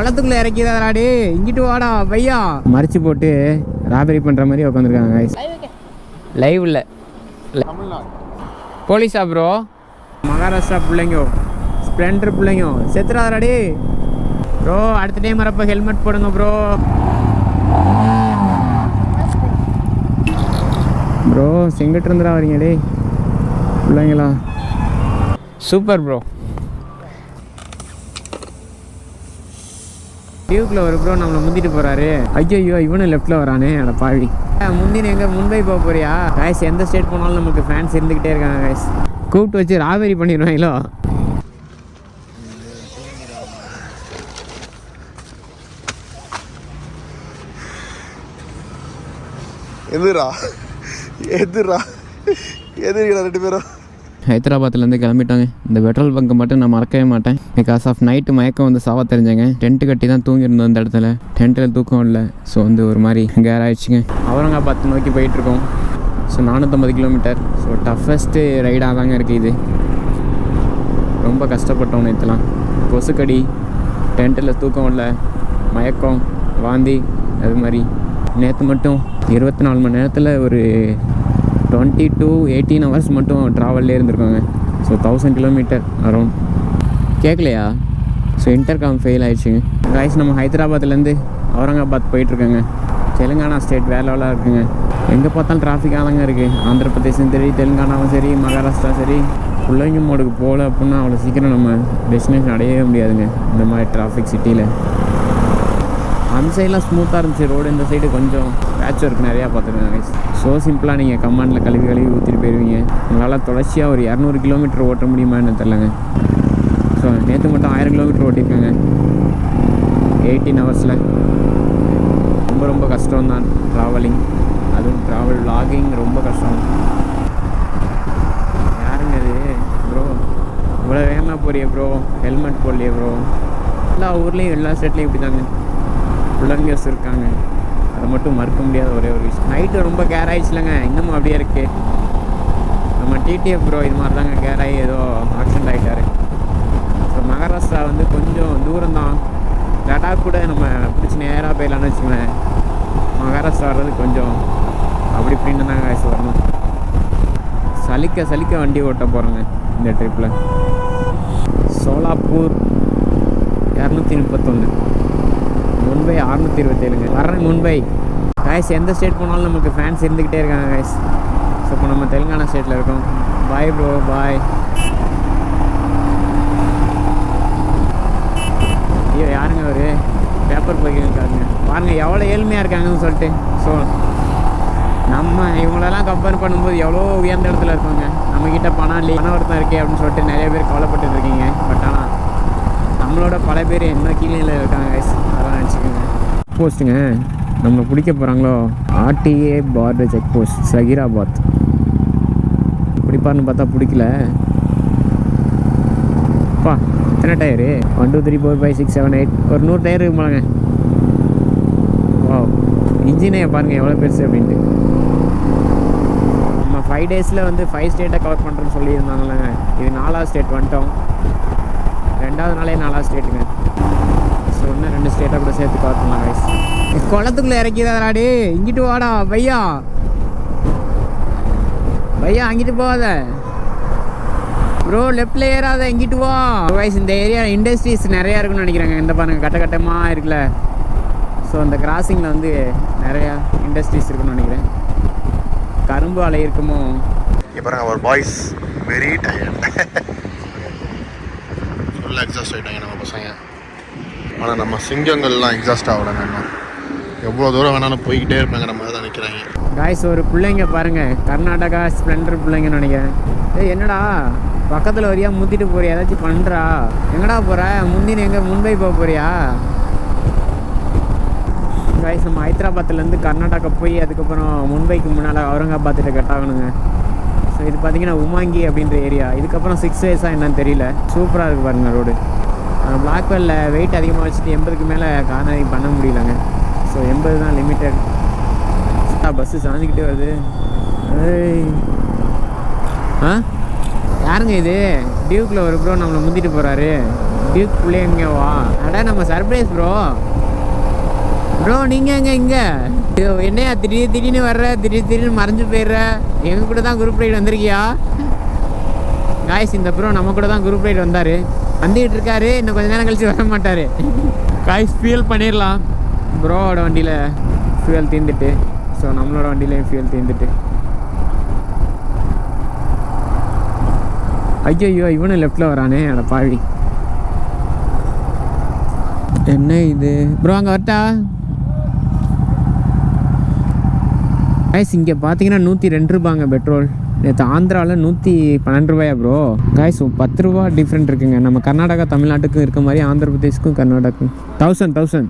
பள்ளத்துக்குள்ளே இறக்கிடாடி, இங்கிட்டு வாடா பையா. மறைச்சி போட்டு ராபரி பண்ணுற மாதிரி உட்காந்துருக்காங்க கைஸ். லைவ் இல்லை, போலீஸா ப்ரோ? மகாராஷ்டிரா பிள்ளைங்கோ, ஸ்ப்ளெண்டர் பிள்ளைங்கோ செத்துறாடி ப்ரோ. அடுத்த டைம் வரப்போ ஹெல்மெட் போடுங்க ப்ரோ. ப்ரோ செங்கிட்டு இருந்துடா வரீங்களே பிள்ளைங்களா. Super bro. டியூக்கில் ஒரு ப்ரோ நம்மளை முந்திட்டு போகிறாரு. ஐயோ இவனும் லெஃப்ட்டில் வரானே அட பாவி. முந்தின எங்கே மும்பை போக போறியா காய்ஸ்? எந்த ஸ்டேட் போனாலும் நமக்கு ஃபேன்ஸ் இருந்துக்கிட்டே இருக்காங்க காய்ஸ். கூப்பிட்டு வச்சு ராபரி பண்ணிடுவாங்களோ. எதிரா ரெண்டு பேரும் ஹைதராபாத்லேருந்து கிளம்பிட்டாங்க. இந்த பெட்ரோல் பங்க் மட்டும் நான் மறக்கவே மாட்டேன். பிகாஸ் ஆஃப் நைட்டு மயக்கம் வந்து சாவ தெரிஞ்சேங்க. டென்ட்டு கட்டி தான் தூங்கியிருந்தோம் அந்த இடத்துல. டென்ட்டில் தூக்கம் இல்லை. ஸோ வந்து ஒரு மாதிரி கேர் ஆகிடுச்சிங்க. அவுரங்காபாத் நோக்கி போயிட்டுருக்கோம். So 450 kilometre. ஸோ டஃபஸ்ட்டு ரைடாக தாங்க இருக்குது இது. ரொம்ப கஷ்டப்பட்டோம் நேற்றுலாம். கொசுக்கடி, டென்ட்டில் தூக்கம் இல்லை, மயக்கம், வாந்தி, அது மாதிரி. நேற்று மட்டும் 24 மணி நேரத்தில் ஒரு 20 to 18 hours மட்டும் ட்ராவல்லே இருந்திருக்காங்க. So 1000 kilometre around. கேட்கலையா? ஸோ இன்டர்காம் ஃபெயில் ஆகிடுச்சுங்க காய்ஸ். நம்ம ஹைதராபாத்லேருந்து அவுரங்காபாத் போயிட்டுருக்கோங்க. தெலுங்கானா ஸ்டேட் வேற லெவலாக இருக்குங்க. எங்கே பார்த்தாலும் டிராஃபிக்காக தாங்க இருக்குது. ஆந்திர பிரதேசம் சரி, தெலுங்கானாவும் சரி, மகாராஷ்டிரா சரி. பிள்ளைங்க மோடுக்கு போகல அப்படின்னா அவ்வளோ சீக்கிரம் நம்ம டெஸ்டினேஷன் அடையவே முடியாதுங்க இந்த மாதிரி டிராஃபிக் சிட்டியில். அந்த சைடெலாம் ஸ்மூத்தாக இருந்துச்சு ரோடு. இந்த சைடு கொஞ்சம் பேட்ச் ஒர்க் நிறையா பார்த்துருக்காங்க. ஸோ சிம்பிளாக நீங்கள் கமாண்டில் கழுவி ஊற்றிட்டு போயிடுவீங்க. உங்களால் தொடர்ச்சியாக ஒரு 200 கிலோமீட்டர் ஓட்ட முடியுமான்னு தெரிலங்க. ஸோ நேற்று மட்டும் 1000 கிலோமீட்டர் ஓட்டியிருக்காங்க 18 ஹவர்ஸில். ரொம்ப கஷ்டம் தான் ட்ராவலிங். அதுவும் ட்ராவல் லாகிங் ரொம்ப கஷ்டம். யாருங்க அது ப்ரோ? இவ்வளோ வேகமாக போறிய ப்ரோ, ஹெல்மெட் போடலையே ப்ரோ. எல்லா ஊர்லேயும் எல்லா ஸ்டேட்லேயும் இப்படி தாங்க பிள்ளைங்கர்ஸ் இருக்காங்க. அதை மட்டும் மறுக்க முடியாத ஒரே ஒரு விஷயம். நைட்டு ரொம்ப கேர் ஆகிடுச்சுலங்க, இன்னமும் அப்படியே இருக்குது. நம்ம டிடிஎஃப் ப்ரோ இது மாதிரி தாங்க கேர் ஆகி ஏதோ ஆக்சிடென்ட் ஆகிட்டார். ஸோ மகாராஷ்டிரா வந்து கொஞ்சம் தூரம் தான். லடாக் கூட நம்ம பிடிச்சி நேராக போயிடலான்னு வச்சுக்கோங்களேன். மகாராஷ்டிரா வர்றது கொஞ்சம் அப்படி இப்படின்னு தாங்க காசு வரணும். சலிக்க வண்டி ஓட்ட போகிறோங்க இந்த ட்ரிப்பில். சோலாப்பூர் 231, மும்பை 627ங்க. வர்றேன் மும்பை காய்ஸ். எந்த ஸ்டேட் போனாலும் நமக்கு ஃபேன்ஸ் இருந்துக்கிட்டே இருக்காங்க காய்ஸ். ஸோ இப்போ நம்ம தெலுங்கானா ஸ்டேட்டில் இருக்கோம். பாய் ப்ரோ, பாய். ஐயோ யாருங்க அவர்? பேப்பர் போய்க்காருங்க பாருங்கள் எவ்வளோ ஏழ்மையாக இருக்காங்கன்னு சொல்லிட்டு. ஸோ நம்ம இவங்களெல்லாம் கம்பேர் பண்ணும்போது எவ்வளோ உயர்ந்த இடத்துல இருக்காங்க. நம்மக்கிட்ட பணம் ஒருத்தம் இருக்கே அப்படின்னு சொல்லிட்டு நிறைய பேர் கவலைப்பட்டு இருக்கீங்க. பட் ஆனால் நம்மளோட பல பேர் என்ன கீழே இருக்காங்க கைஸ். அதெல்லாம் நினச்சிக்கோங்க. போஸ்ட்டுங்க நம்மளை பிடிக்க போகிறாங்களோ. RTA border check post Hyderabad. பிடிப்பாருன்னு பார்த்தா பிடிக்கல. பா எத்தனை டயரு? 1 2 3 4 5 6 7 8 ஒரு 100 டயர் இருக்குமாங்க. வா இன்ஜினை பாருங்கள் எவ்வளோ பெருசு அப்படின்ட்டு. நம்ம 5 daysல வந்து 5 ஸ்டேட்டை கவர் பண்ணுறேன்னு சொல்லியிருந்தாங்கல்லங்க. இது 4வது ஸ்டேட் வந்துட்டோம். 2வது நாளே 4வது ஸ்டேட்டுங்க. ஸோ இன்னும் 2 ஸ்டேட்டை கூட சேர்த்து கவர் பண்ணலாம் கைஸ். குளத்துக்குள்ளே இறக்கிடாடி, இங்கிட்டு வாடா பையா. அங்கிட்டு போகாத ப்ரோ, லெஃப்டில் ஏறாத, இங்கிட்டு வா கைஸ். இந்த ஏரியா இண்டஸ்ட்ரீஸ் நிறையா இருக்குன்னு நினைக்கிறாங்க. இந்த பாருங்கள் கட்டமாக இருக்குல்ல. ஸோ அந்த கிராசிங்கில் வந்து நிறையா இண்டஸ்ட்ரீஸ் இருக்குன்னு நினைக்கிறேன். கரும்பு ஆலை இருக்குமோ. இப்போ அவர் பாய்ஸ் வெரி டயர்ட். ஃபுல்லாக எக்ஸாஸ்ட் ஆகிட்டாங்க நம்ம பசங்க. ஆனால் நம்ம சிங்கங்கள்லாம் எக்ஸாஸ்ட் ஆகலைங்க. இன்னும் எவ்வளோ தூரம் வேணாலும் போய்கிட்டே இருப்பாங்க. நம்ம தான் நினைக்கிறாங்க காய்ஸ். ஒரு பிள்ளைங்க பாருங்கள், கர்நாடகா ஸ்ப்ளெண்டர் பிள்ளைங்கன்னு நினைக்கிறேன். என்னடா பக்கத்தில் வரியா முத்திட்டு போறியா, ஏதாச்சும் பண்ணுறா? எங்கடா போகிற? முந்தின எங்கே மும்பை போக போறியா? காய்ஸ் நம்ம ஹைதராபாத்லேருந்து கர்நாடகா போய் அதுக்கப்புறம் மும்பைக்கு முன்னால் அவுரங்காபாத்திட்ட கட் ஆகணுங்க. ஸோ இது பார்த்திங்கன்னா உமாங்கி அப்படின்ற ஏரியா. இதுக்கப்புறம் 6 daysஸாக என்னன்னு தெரியல. சூப்பராக இருக்குது பாருங்கள் ரோடு. பிளாக்வெல்ல வெயிட் அதிகமாக வச்சுட்டு 80க்கு மேலே கார்னரிங் பண்ண முடியலங்க. ஸோ 80 தான் லிமிட்டட். பஸ்ஸு சாஞ்சிக்கிட்டே வருது. யாருங்க இது? டியூக்கில் ஒரு ப்ரோ நம்மளை முந்திட்டு போகிறாரு. டியூக் புள்ளைங்கவா? அட நம்ம சர்ப்ரைஸ் ப்ரோ. ப்ரோ நீங்கள் எங்கே இங்கே என்னையா திடீர்னு வர்ற, திடீர்னு மறைஞ்சு போயிடுற? எங்கள் கூட தான் குரூப் ரைடு வந்திருக்கியா? காய்ஸ் இந்த ப்ரோ நம்ம கூட தான் குரூப் ரைடு வந்தார், வந்துக்கிட்டு இருக்காரு. இன்னும் கொஞ்சம் நேரம் கழிச்சு வர மாட்டார். காய்ஸ் ஃபியூல் பண்ணிடலாம். ப்ரோவோட வண்டியில் ஃபியூல் தீர்ந்துட்டு, ஸோ நம்மளோட வண்டியிலையும் ஃபியூல் தீர்ந்துட்டு. ஐயோ இவனும் லெஃப்டில் வரானே, அட பாவி. என்ன இது ப்ரோ? அங்கே வரட்டா? காய்ஸ் இங்கே பார்த்தீங்கன்னா 102 ரூபாங்க பெட்ரோல். நேற்று ஆந்திராவில் 112 ரூபாயா ப்ரோ? காய்ஸ் 10 ரூபா டிஃப்ரெண்ட் இருக்குங்க. நம்ம கர்நாடகா தமிழ்நாட்டுக்கும் இருக்க மாதிரி ஆந்திர பிரதேஷ்க்கும் கர்நாடகாக்கும் 1000.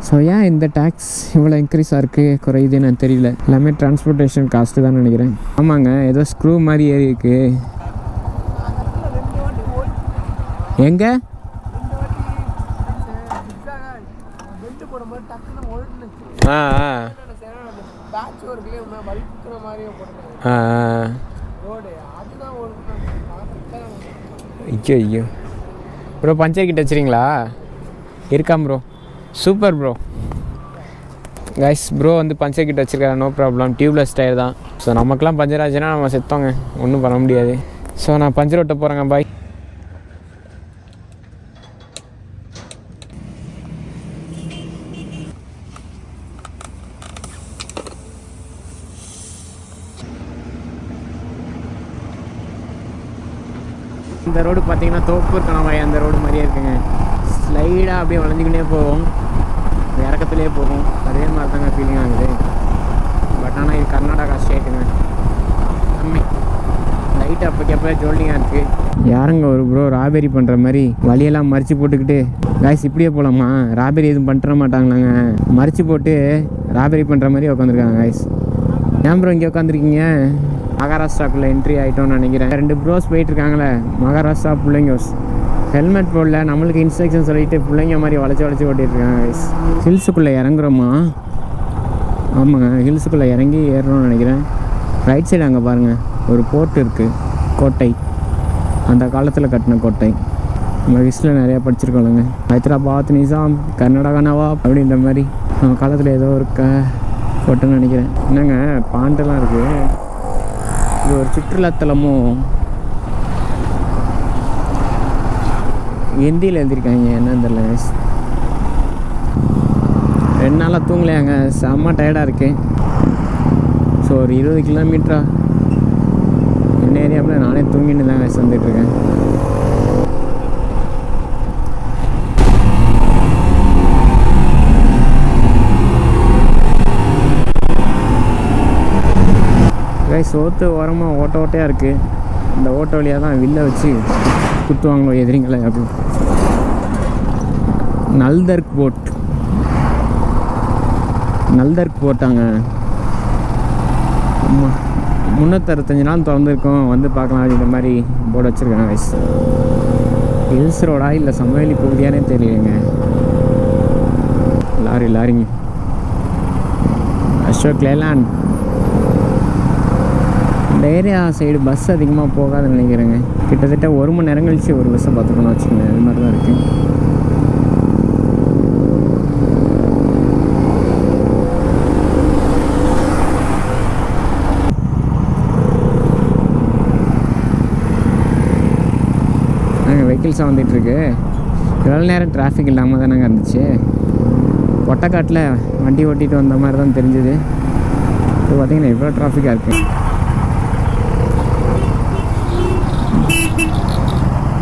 ஸோ ஏன் இந்த டேக்ஸ் இவ்வளோ இன்க்ரீஸாக இருக்குது, குறையுதுன்னு எனக்கு தெரியல. எல்லாமே டிரான்ஸ்போர்ட்டேஷன் காஸ்ட்டு தான் நினைக்கிறேன். ஆமாங்க, ஏதோ ஸ்க்ரூ மாதிரி ஏறி இருக்கு. எங்கே? ஐயோ ப்ரோ, பஞ்சர் கிட்ட வச்சுறீங்களா? இருக்காம் bro, super bro. Guys bro வந்து பஞ்சர் கிட்ட வச்சுருக்காரு, நோ ப்ராப்ளம். டியூப்லெஸ் டயர் தான். ஸோ நமக்குலாம் பஞ்சர் ஆச்சுன்னா நம்ம செத்தோங்க, ஒன்றும் பண்ண முடியாது. ஸோ நான் பஞ்சர் ஓட்ட போகிறேங்க, பாய். இந்த ரோடு பார்த்தீங்கன்னா தோப்பூர் கணவாய் அந்த ரோடு மாதிரியே இருக்குங்க. ஸ்லைடாக அப்படியே வளைஞ்சிக்கிட்டே போகும், இறக்கத்துலேயே போகும். அதே மாதிரி தாங்க ஃபீலிங் ஆகுது. பட் ஆனால் இது கர்நாடகா ஸ்டேட்டுங்க. கம்மி லைட்டு அப்போக்கப்போ ஜோல்டிங்காக இருக்குது. யாருங்க ஒரு ப்ரோ ராபெரி பண்ணுற மாதிரி வழியெல்லாம் மறித்து போட்டுக்கிட்டு? காய்ஸ் இப்படியே போகலாமா? ராபெரி எதுவும் பண்ணுற மாட்டாங்களாங்க, மறித்து போட்டு ராபெரி பண்ணுற மாதிரி உட்காந்துருக்காங்க. காய்ஸ் ஏன் ப்ரோ இங்கே உட்காந்துருக்கீங்க? மகாராஷ்டிராக்குள்ளே என்ட்ரி ஆகிட்டோன்னு நினைக்கிறேன். 2 ப்ரோஸ் போயிட்டுருக்காங்களே, மகாராஷ்டிரா புள்ளைங்கோஸ். ஹெல்மெட் போடல, நம்மளுக்கு இன்ஸ்ட்ரக்ஷன் சொல்லிட்டு பிள்ளைங்க மாதிரி வளைச்சி ஓட்டிகிட்ருக்காங்க. கைஸ் ஹில்ஸுக்குள்ளே இறங்குறோமா? ஆமாங்க, ஹில்ஸுக்குள்ளே இறங்கி ஏறணும்னு நினைக்கிறேன். ரைட் சைடு அங்கே பாருங்கள், ஒரு போர்ட் இருக்குது, கோட்டை. அந்த காலத்தில் கட்டின கோட்டை. நம்ம ஹிஸ்டில் நிறையா படிச்சிருக்கோங்க. ஹைதராபாத் நிசாம் கர்நாடகா நவாப் அப்படின்ற மாதிரி நம்ம காலத்தில் ஏதோ ஒரு கோட்டைன்னு நினைக்கிறேன். என்னங்க பாண்டெல்லாம் இருக்குது. இது ஒரு சுற்றுலாத்தலமும் ஹிந்தியில் எழுதியிருக்காங்க, என்னன்னு தெரியல. 2 நாளாக தூங்கலையாங்க, செம்ம டயர்டாக இருக்கேன். ஸோ ஒரு 20 கிலோமீட்டரா என்ன ஏரியாவில் நானே தூங்கிட்டு தாங்க வந்துட்டுருக்கேன். சோத்து ஓரமாக ஓட்டையாக இருக்குது. இந்த ஓட்ட வழியாக தான் வில்ல வச்சு குத்துவாங்களோ எதிரிங்களை அப்படின்னு. நல்தர்க் போட்டாங்க. ஆமாம், 365 நாள் திறந்துருக்கோம், வந்து பார்க்கலாம் அப்படின்ற மாதிரி போர்டு வச்சுருக்காங்க. கைஸ் ஹில்ஸ் ரோடா இல்லை சமவெளி பகுதியானே தெரியலைங்க. லாரிங்க அசோக் லேலாண்ட். இந்த ஏரியா சைடு பஸ் அதிகமாக போகாதுன்னு நினைக்கிறேங்க. கிட்டத்தட்ட 1 மணி நேரம் கழிச்சு ஒரு பஸ்ஸை பார்த்துக்கணும் வச்சுக்கோங்க. அது மாதிரி தான் இருக்குது. வெஹிக்கிள்ஸாக வந்துட்டுருக்கு. எவ்வளோ நேரம் டிராஃபிக் இல்லாமல் தானங்க இருந்துச்சு. ஒட்டக்காட்டில் வண்டி ஓட்டிகிட்டு வந்த மாதிரி தான் தெரிஞ்சுது. இப்போ பார்த்தீங்கன்னா எவ்வளோ டிராஃபிக்காக இருக்குது.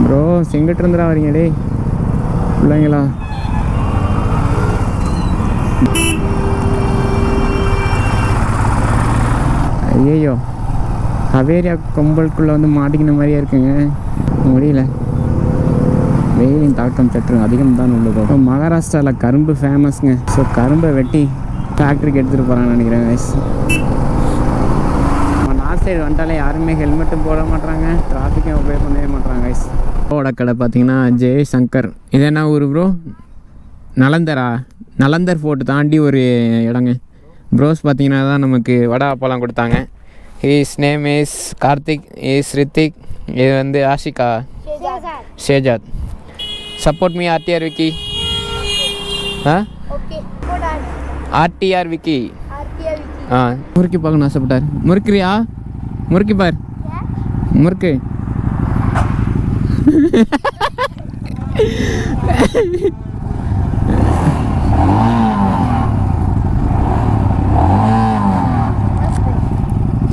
ப்ரோ செங்கிட்டு இருந்துடா வரீங்க டே பிள்ளைங்களா? ஐயோ, கவேரியா கொம்பலுக்குள்ளே வந்து மாட்டிக்கின மாதிரியே இருக்குங்க. முடியல, வெயிலின் தாக்கம் சற்று அதிகம் தான் உள்ளது. இப்போ மகாராஷ்டிராவில் கரும்பு ஃபேமஸ்ங்க. ஸோ கரும்பை வெட்டி ஃபேக்ட்ரிக்கு எடுத்துகிட்டு போகிறான்னு நினைக்கிறேன். கைஸ் நம்ம நார்த் சைடு வந்துட்டாலே யாருமே ஹெல்மெட்டும் போட மாட்டாங்க, டிராஃபிக்கும் ஒபே பண்ணவே மாட்டாங்க. கைஸ் ரோட கடை பார்த்தீங்கன்னா ஜெய்சங்கர். இது என்ன ஊர் ப்ரோ? நலந்தர் ஃபோர்ட் தாண்டி ஒரு இடங்க. ப்ரோஸ் பார்த்தீங்கன்னா தான் நமக்கு வடை அப்பெல்லாம் கொடுத்தாங்க. His name is Karthik, is Rithik, இது வந்து Ashika, ஷேஜாத். Support me RTR Vicky. Huh? Okay. Go dad. RTR Vicky. RTR Vicky. முறுக்கி பார்க்கணும் ஆசைப்பட்டார். முறுக்கிறியா? முறுக்கி பார். முறுக்கு.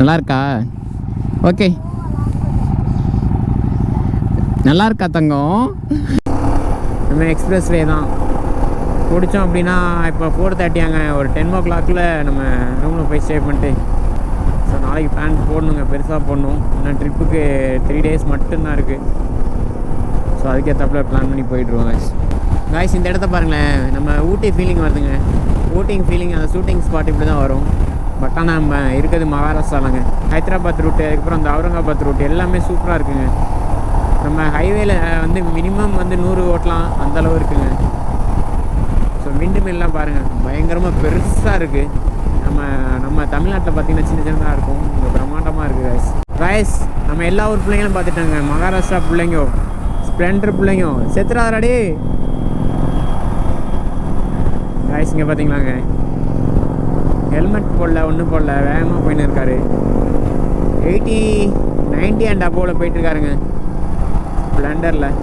நல்லா இருக்கா? ஓகே, நல்லா இருக்கா தங்கம்? நம்ம எக்ஸ்பிரஸ் வே தான் பிடிச்சோம் அப்படின்னா இப்போ 4:30 ஒரு 10 o'clock நம்ம ரூமில் போய் ஸ்டே பண்ணிட்டு ஸோ நாளைக்கு பிளான் போடணுங்க, பெருசாக போடணும். இன்னும் ட்ரிப்புக்கு 3 days மட்டும்தான் இருக்குது. ஸோ அதுக்கேற்றப்பில் பிளான் பண்ணி போயிட்டுருவோம் காய்ஸ். இந்த இடத்த பாருங்களேன், நம்ம ஊட்டி ஃபீலிங் வருதுங்க. ஊட்டிங் ஃபீலிங், அந்த ஷூட்டிங் ஸ்பாட் இப்படி தான் வரும். பட் ஆனால் நம்ம இருக்கிறது மகாராஷ்டிராலங்க. ஹைதராபாத் ரூட்டு, அதுக்கப்புறம் அந்த அவுரங்காபாத் ரூட் எல்லாமே சூப்பராக இருக்குங்க. நம்ம ஹைவேல வந்து மினிமம் வந்து 100 ஓட்டலாம், அந்தளவு இருக்குங்க. ஸோ விண்டு மில்லாம் பாருங்கள், பயங்கரமாக பெருசாக இருக்குது. நம்ம தமிழ்நாட்டில் பார்த்திங்கன்னா சின்ன சின்னதாக இருக்கும், இங்கே பிரம்மாண்டமாக இருக்குது காய்ஸ். நம்ம எல்லா ஊர் பிள்ளைங்களும் பார்த்துட்டாங்க. மகாராஷ்டிரா பிள்ளைங்க, ஸ்ப்ளெண்டர் பிள்ளைங்க செத்துறாடி காய்ஸ். இங்கே பார்த்தீங்களாங்க, ஹெல்மெட் போடல, ஒன்றும் போடல, வேகமாக போயின்னு இருக்காரு. 80, 90 அண்ட் அபோவில் போயிட்டுருக்காருங்க ஸ்ப்ளெண்டரில்.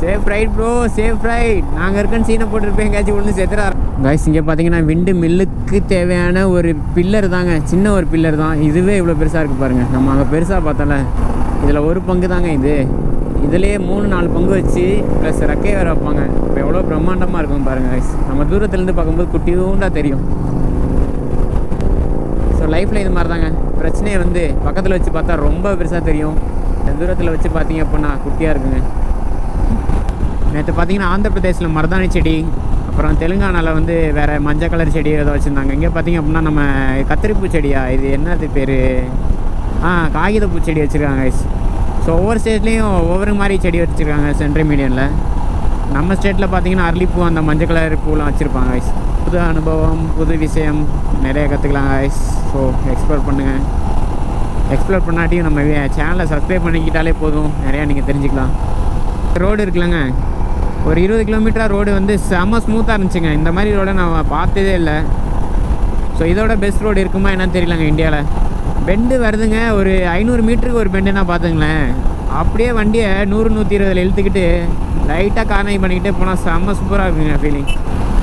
Safe ride bro, safe ride. நாங்கள் இருக்கேன்னு சீனை போட்டுருப்பேன், எங்கேயாச்சும் ஒன்று செத்துறாரு காய்ஸ். இங்கே பார்த்தீங்கன்னா விண்டு மில்லுக்கு தேவையான ஒரு பில்லர் தாங்க, சின்ன ஒரு பில்லர் தான். இதுவே இவ்வளோ பெருசாக இருக்குது பாருங்கள். நம்ம அங்கே பெருசாக பார்த்தோம்ல, இதில் ஒரு பங்கு தாங்க இது. இதுலேயே 3-4 பங்கு வச்சு ப்ளஸ் ரெக்கை வேறு வைப்பாங்க. இப்போ எவ்வளோ பிரம்மாண்டமாக இருக்கும் பாருங்கள் காய்ஸ். நம்ம தூரத்துலேருந்து பார்க்கும்போது குட்டியூண்டாக தெரியும். ஸோ லைஃப்பில் இது மாதிரி தாங்க, பிரச்சனையை வந்து பக்கத்தில் வச்சு பார்த்தா ரொம்ப பெருசாக தெரியும், தூரத்தில் வச்சு பார்த்தீங்க அப்படின்னா குட்டியாக இருக்குங்க. நேற்று பார்த்தீங்கன்னா ஆந்திர பிரதேசில் மருதாணி செடி, அப்புறம் தெலுங்கானாவில் வந்து வேறு மஞ்சள் கலர் செடி ஏதோ வச்சுருந்தாங்க. இங்கே பார்த்தீங்க அப்படின்னா நம்ம கத்திரிப்பூ செடியா, இது என்னது பேர், காகிதப்பூ செடி வச்சுருக்காங்க. ஸோ ஒவ்வொரு ஸ்டேட்லேயும் ஒவ்வொரு மாதிரி செடி வச்சுருக்காங்க. சென்ட்ரல் மீடியனில் நம்ம ஸ்டேட்டில் பார்த்தீங்கன்னா அரளிப்பூ, அந்த மஞ்சள் கலர் பூலாம் வச்சுருப்பாங்க. புது அனுபவம், புது விஷயம், நிறைய கற்றுக்கலாம் கைஸ். ஸோ எக்ஸ்ப்ளோர் பண்ணுங்கள். எக்ஸ்ப்ளோர் பண்ணாட்டியும் நம்ம சேனலை சப்ஸ்கிரைப் பண்ணிக்கிட்டாலே போதும், நிறையா நீங்கள் தெரிஞ்சுக்கலாம். ரோடு இருக்குல்லங்க, ஒரு 20 கிலோமீட்டராக ரோடு வந்து செம்ம ஸ்மூத்தாக இருந்துச்சுங்க. இந்த மாதிரி ரோடை நான் பார்த்ததே இல்லை. ஸோ இதோட பெஸ்ட் ரோடு இருக்குமா என்னன்னு தெரியலங்க இந்தியாவில். பெண்டு வருதுங்க, ஒரு 500 மீட்டருக்கு ஒரு பெண்டுன்னா பார்த்துங்களேன். அப்படியே வண்டியை 100-120 இழுத்துக்கிட்டு லைட்டாக கார்னிங் பண்ணிக்கிட்டே போனால் செம்ம சூப்பராக இருக்குங்க ஃபீலிங்.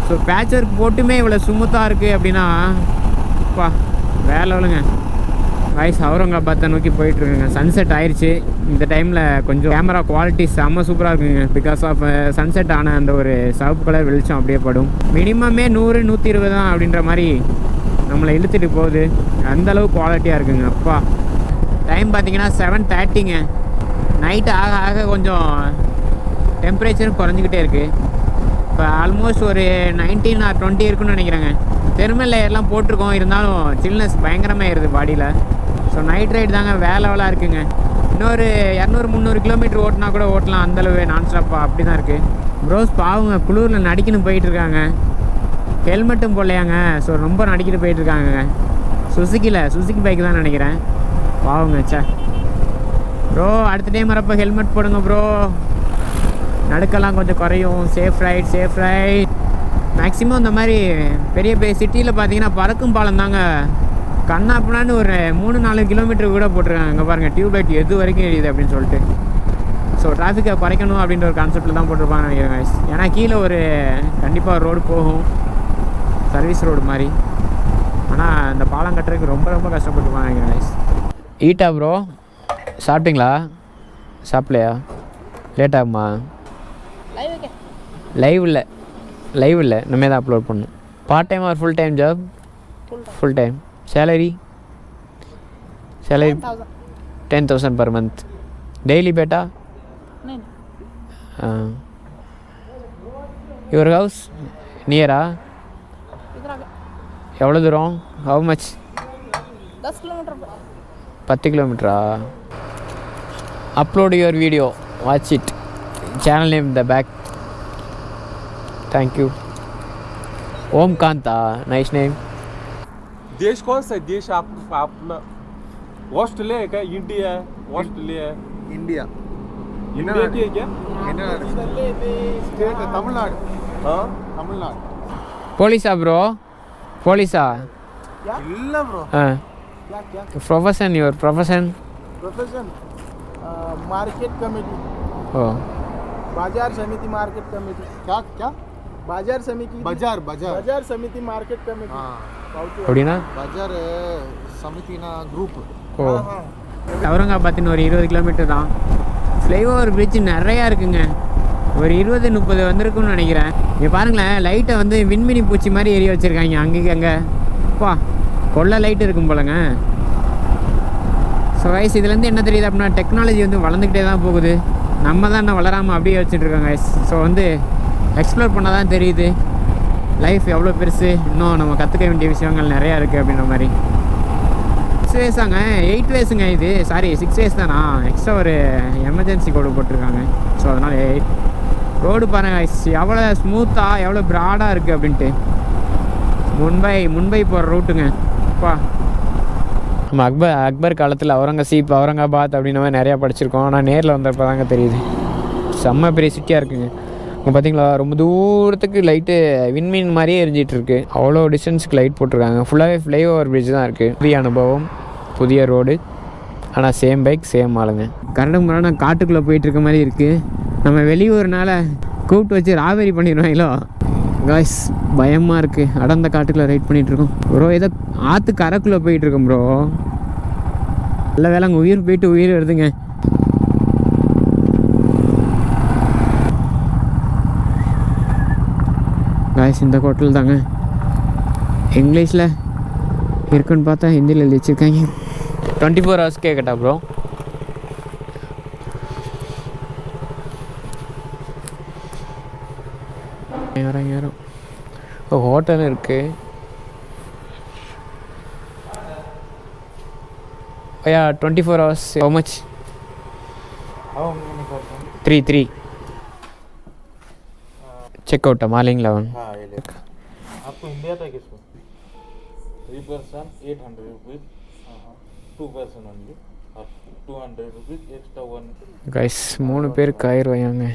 ஸோ பேட்ச் ஒர்க் போட்டுமே இவ்வளோ ஸ்மூத்தாக இருக்குது அப்படின்னா பா வேற லெவலுங்க காய்ஸ். அவுரங்காபாத்தை நோக்கி போயிட்டுருக்குங்க. சன்செட் ஆயிடுச்சு. இந்த டைமில் கொஞ்சம் கேமரா குவாலிட்டி செம்ம சூப்பராக இருக்குங்க. பிகாஸ் ஆஃப் சன்செட் ஆன அந்த ஒரு சிவப்பு கலர் வெளிச்சம் அப்படியே படும். மினிமமே 100-120 தான் அப்படின்ற மாதிரி நம்மளை இழுத்துட்டு போகுது. அந்தளவு குவாலிட்டியாக இருக்குங்க. அப்பா டைம் பார்த்தீங்கன்னா 7:30ங்க. நைட்டு ஆக ஆக கொஞ்சம் டெம்பரேச்சரும் குறைஞ்சிக்கிட்டே இருக்குது. இப்போ ஆல்மோஸ்ட் ஒரு 19 or 20 இருக்குன்னு நினைக்கிறேங்க. தெர்மல் லேயர்லாம் போட்டிருக்கோம், இருந்தாலும் சில்னஸ் பயங்கரமாக இருக்குது பாடியில். ஸோ நைட் ரைட் தாங்க வேலை வேலை இருக்குங்க. இன்னொரு 200-300 கிலோமீட்டர் ஓட்டினா கூட ஓட்டலாம், அந்தளவு நான் ஸ்டாப்பாக அப்படி தான் இருக்குது. ப்ரோஸ் பாவங்க குளிரில் நடிக்கணும் போயிட்டுருக்காங்க. ஹெல்மெட்டும் போடலையாங்க. ஸோ ரொம்ப நடிக்கிட்டு போயிட்டுருக்காங்க. சுசுக்கி பைக் தான் நினைக்கிறேன். பாவங்க சே. ப்ரோ அடுத்த டைம் வரப்போ ஹெல்மெட் போடுங்க ப்ரோ, நடுக்கெல்லாம் கொஞ்சம் குறையும். Safe right. மேக்ஸிமம் இந்த மாதிரி பெரிய சிட்டியில் பார்த்தீங்கன்னா பறக்கும் பாலம் தாங்க கண்ணாப்புனான்னு ஒரு 3-4 கிலோமீட்டர் கூட போட்டிருக்காங்க. அங்கே பாருங்கள் டியூப்லைட் எது வரைக்கும் எரியுது அப்படின்னு சொல்லிட்டு. ஸோ டிராஃபிக்கை குறைக்கணும் அப்படின்ற ஒரு கான்செப்டில் தான் போட்டிருப்பாங்க நினைக்கிறேன். ஏன்னா கீழே ஒரு கண்டிப்பாக ஒரு ரோடு போகும், சர்வீஸ் ரோடு மாதிரி. ஆனால் இந்த பாலம் கட்டுறதுக்கு ரொம்ப ரொம்ப கஷ்டப்பட்டுருப்பாங்க நினைக்கிறேன். ஈட்டா ப்ரோ சாப்பிட்டீங்களா? சாப்பிட்லையா? லேட் ஆகுமா? லைவ் இல்லை நம்ம தான் அப்லோட் பண்ணணும். Part time or full time job? Full time. Salary 10,000 per month. Daily beta? Your house? Near-ஆ? எவ்வளோ தூரம்? How much? 10 kilometer. 10 kilometer-ஆ? Upload your video. Watch it. Channel name in the back. Thank you. Om Kanta. Nice name. देश कौन सा देश अपना? Australia है क्या? इंडिया? ऑस्ट्रेलिया? इंडिया. इंडिया की है क्या? स्टेट तमिलनाडु हाँ तमिलनाडु போலீஸா ப்ரோ? போலீஸா? இல்ல ப்ரோ क्या क्या profession, your profession? Profession market committee ஓ, बाजार समिति मार्केट कमेटी क्या क्या बाजार समिति बाजार बाजार बाजार समिति मार्केट कमेटी हाँ அப்படின்னா? बाजार समितिना ग्रुप ஓ, அவுரங்காபாத்தின் ஒரு 20 கிலோமீட்டர் தான். ஃப்ளைஓவர் பிரிட்ஜ் நிறையா இருக்குங்க. ஒரு 20-30 வந்திருக்குன்னு நினைக்கிறேன். இங்கே பாருங்களேன், லைட்டை வந்து விண்மினி பூச்சி மாதிரி எரிய வச்சுருக்காங்க அங்கேயும் அங்கே. பா, கொள்ள லைட் இருக்கும் போலங்க. ஸோ கைஸ், இதுலேருந்து என்ன தெரியுது அப்படின்னா, டெக்னாலஜி வந்து வளர்ந்துக்கிட்டே தான் போகுது. நம்ம தான் இன்னும் வளராமல் அப்படியே வச்சுட்ருக்கோங்க கைஸ். ஸோ வந்து எக்ஸ்ப்ளோர் பண்ண தான் தெரியுது லைஃப் எவ்வளோ பெருசு, இன்னும் நம்ம கற்றுக்க வேண்டிய விஷயங்கள் நிறையா இருக்குது அப்படின்ற மாதிரி. 6 வேஸாங்க, 8 வேஸுங்க இது. சாரி, 6 வேஸ் தானா? எக்ஸ்ட்ரா ஒரு எமர்ஜென்சி கோடு போட்டிருக்காங்க. ஸோ அதனால் ரோடு பாருங்க எவ்வளோ ஸ்மூத்தாக, எவ்வளோ ப்ராடாக இருக்குது அப்படின்ட்டு. மும்பை போகிற ரூட்டுங்க. அப்பா, நம்ம அக்பர் காலத்தில் அவுரங்காபாத் அப்படின்ற மாதிரி நிறையா படிச்சிருக்கோம். ஆனால் நேரில் வந்தப்போ தாங்க தெரியுது. செம்ம பெரிய சிட்டியாக இருக்குங்க. அங்கே பார்த்தீங்களா, ரொம்ப தூரத்துக்கு லைட்டு விண்மீன் மாதிரியே எரிஞ்சிட்ருக்கு. அவ்வளோ டிஸ்டன்ஸுக்கு லைட் போட்டிருக்காங்க. ஃபுல்லாகவே ஃப்ளைஓவர் பிரிட்ஜ் தான் இருக்குது. புதிய அனுபவம், புதிய ரோடு, ஆனால் சேம் பைக் சேம் ஆளுங்க. கரடு முறையான காட்டுக்குள்ளே போயிட்டுருக்க மாதிரி இருக்குது. நம்ம வெளியூர்னால கூப்பிட்டு வச்சு ராவரி பண்ணிடுவாங்களோ காய்ஸ், பயமாக இருக்குது. அடர்ந்த காட்டுக்குள்ளே ரைட் பண்ணிகிட்ருக்கோம் ப்ரோ. ஏதோ ஆற்று கரைக்குள்ளே போயிட்டுருக்கோம் ப்ரோ. நல்ல வேலை அங்கே உயிர் போயிட்டு உயிர் வருதுங்க. காய்ஸ், இந்த ஹோட்டல் தாங்க. இங்கிலீஷில் இருக்குன்னு பார்த்தா ஹிந்தியில் எழுதி வச்சுருக்காங்க. 24 hours கேட்கட்டா ப்ரோ? யாரும் ஹோட்டல் இருக்குது. ஐயா 24 hours how much? 3 check out morning 11. हाँ ये ले आपको इंडिया था किसको 3 person 800 रुपीज़ 2 person only और 200 रुपीज़ एक्स्ट्रा 1 गाइस 3 பேருக்கு 1000 ரூபாயாங்க.